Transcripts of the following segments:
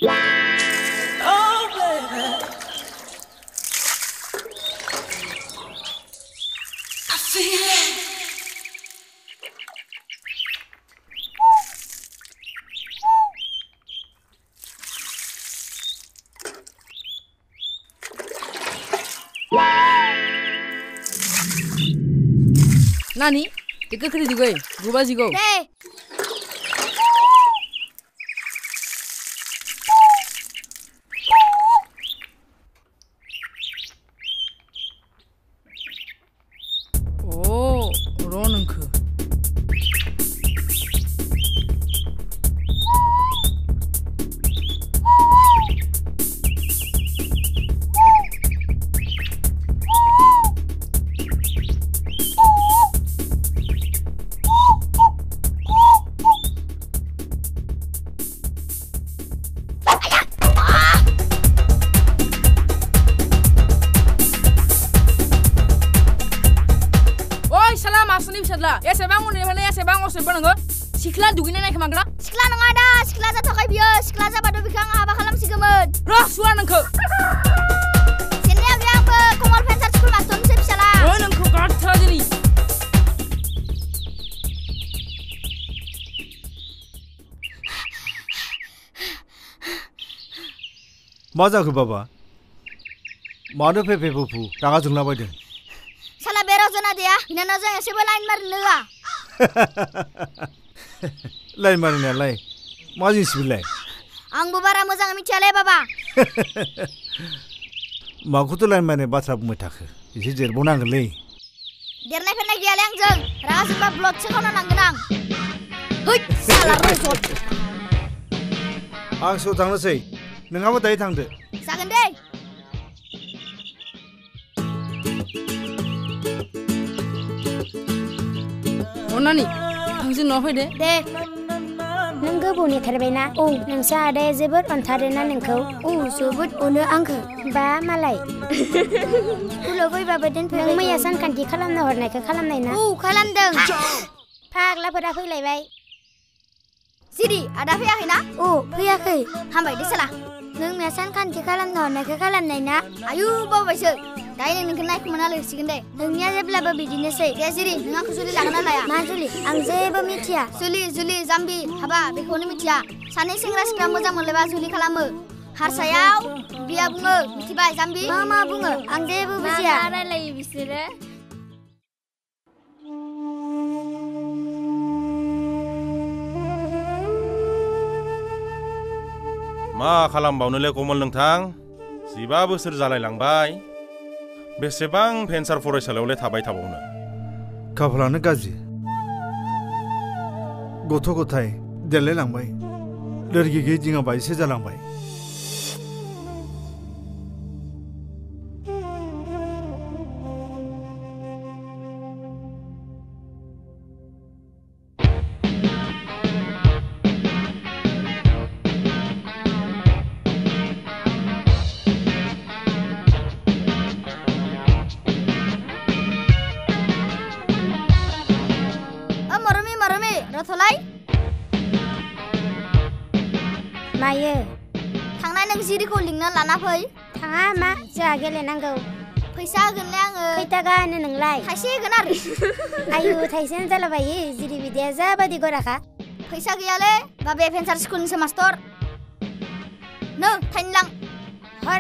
Oh, baby. I feel it. Nani? Tika kiri di goi. Guba jigo. Hey. Oh, Ronanku. Ya saya bangun nih, ya saya bangun sebentar nggak? Sikla dugina naik kemana? Sikla nang ada, sikla jatuh kayak bias, sikla jatuh pada bithanga apa kalam si gemet. Roh suara nengke. Sini aku yang ke kumar pensar sekolah masuk saya bisa lah. Oh nengke kata aja nih. Masa ke bapa? Mana pepe pupu? Tangga jengla badan. Salah berau zona dia, ina nazo yang sebelah lain marnela. Lain mana lain? Masih sebelah. Ang bubara mozang ami cale baba. Maku tu lain mana baca bumetak. Isi jerbonang leh. Derna pernah dia yang jeng, raga sebab blok sekolah nang genang. Hui, salah rusot. Ang so tangga sih. Nengamu tadi tangde. Sagan deh. Oh nani? Tangsin no deh. Deh. Nengko buni terbaina. Oh, nengsa ada zebut ontarena nengko. Oh, zebut ono angke. Ba malai. Kulo goi babaden neng mayasan kanti kalam na hornai ke kalam nai na. Kalam deng. Pak la pada fui lai bai. Sidi, ada apa ya? Oh, puya kai. Hambai di salah. Neng mayasan kanti kalam na hornai ke kalam nai na. Ayu bawa besok. Kaya neng kenai kemana lagi sih gende? Nengnya zebla babi dina sei. Ya sidi, neng aku suli lakukan lah ya. Majuli, ang zeba mitia. Suli zambi, haba bekoni mitia. Sani singra sekarang moja meleba suli kalamu. Harsayau, biar bunga, mitibai zambi. Mama bunga, ang zeba bisia. Mama lagi bisire. Ma खालामबावनो ले कमल नोंथां 15 बोसोर जालायलांबाय बेसेबां फेन्सार फरायसालियावलाय थाबाय थाबावनो खाफालानो गाज्रि गथ' गथाय देरलायलांबाय लोरगि गैयै दिङा बायसे जालांबाय Rotolai? Maye. Tangan neng siri ko lingna lana poi. Tangan ma jagele nanggo. Paisa genle angge. Kita gan neng lai. Taisi genar. Ayu taisen jala bayi jiri bidia za badi goraka. Paisa giyale babe pensar school se master. No, tain lang. Hor.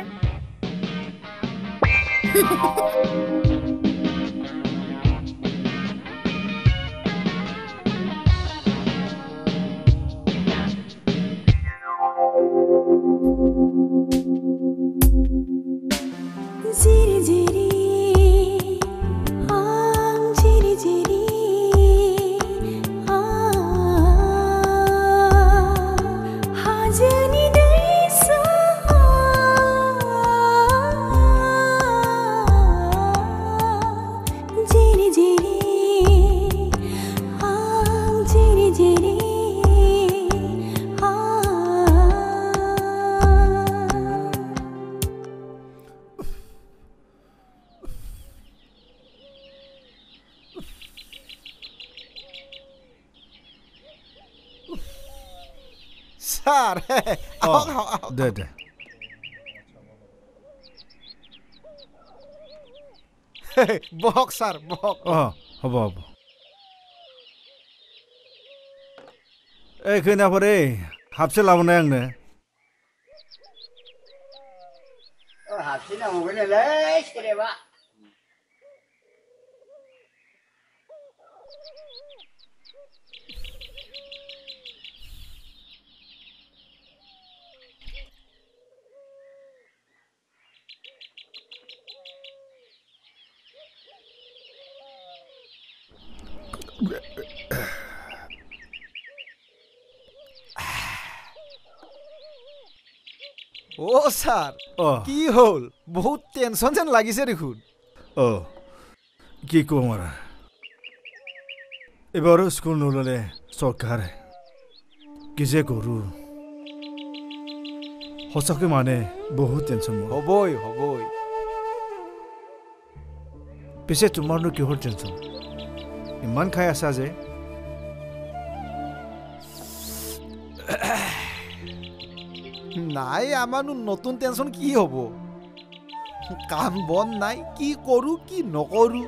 Sir দে দে বহক sir বহক হ'ব হ'ব এই खैनाफोर हाबसे लाबोनाय आंनो हाबसे नांगौमोनलै सेरेबा ও স্যার কি হল বহুত টেনশন যেন লাগিছে দেখুন কি কম আৰু এবাৰো স্কুল নললে চৰকাৰে কি যে কৰো সঁচাকৈ মানে বহুত টেনশন হ'বই পিছে তোমাৰনো কিহৰ টেনশন ইমান খাই আছা যে নাই আমাৰনো নতুন টেনশন কি হ'ব কাম বন নাই কি কৰো কি নকৰো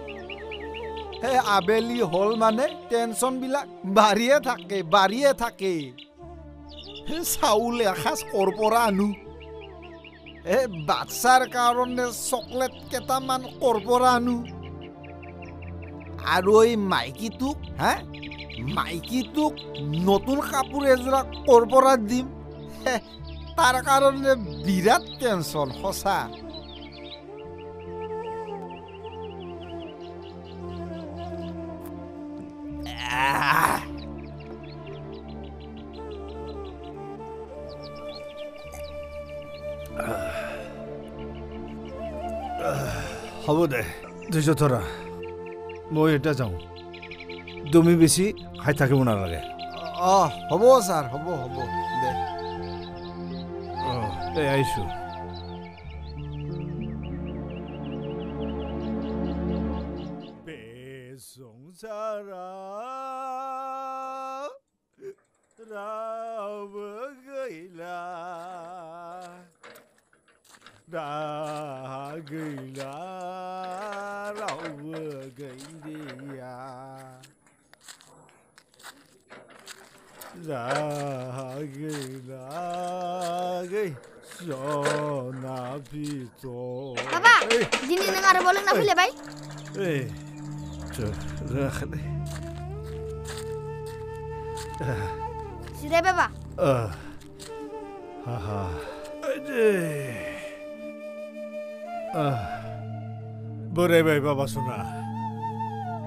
হে আবেলি হল মানে টেনশন বিলাক বাঢ়িয়ে থাকে চাউল এসাঁজ ক'ৰ পৰা আনো বাচ্চাৰ কাৰণে চকলেট কেইটামান ক'ৰ পৰা আনো আৰু এই মাইকীটোক নতুন কাপোৰ এযোৰা ক'ৰ পৰা দিম তাৰ কাৰণে বিৰাট টেনশন সঁচা হ'ব দে ধৈৰ্য ধৰা মই এতিয়া যাওঁ তুমি বেছি খাই থাকিব নালাগে হ'ব ছাৰ হ'ব দে আহিছো সংসাৰা ৰাম গৈলা Ram গৈলিয়া Papa, dini nang arep bolong na file bay? Sida Papa. Borai bay Papa suna.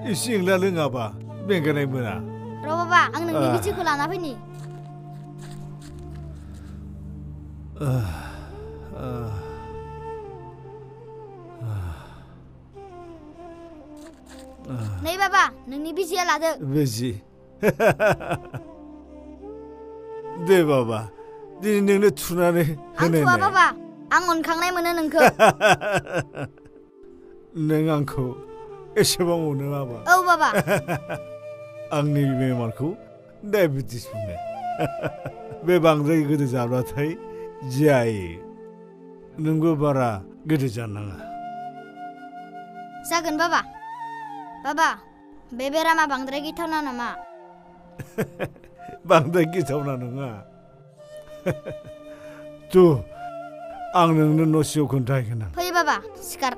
Ising la loङाबा बेंगानाय Mona. Ro Papa, ang nang bijiku lana fini. Nei Papa, nang ni biji lade. Biji. De Papa, dini nोंनो थुनानै Ang tua Papa, ang onखांनाय मोनो नोंखौ. नों आंखौ एसेबां अनो नामा? औ Papa. आंनि बेमारखौ डायबिटिस बुङो. बे बांद्राय गोदो जाब्लाथाय जायो. नोंबो बारा गोदो जानाङा. Zaगोन Papa. Papa, बे बेरामा बांद्राय गिथावना नामा? बांद्राय गिथावना नङा. तु आं नोंनो न' सिङाव खोन्थाहैगोन आं. फै Papa, सिखार.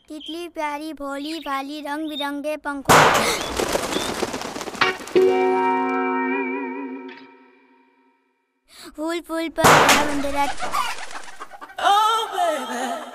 तितली प्यारी भोली भाली रंग बिरंगे पंखों फूल पर बंदरा Oh baby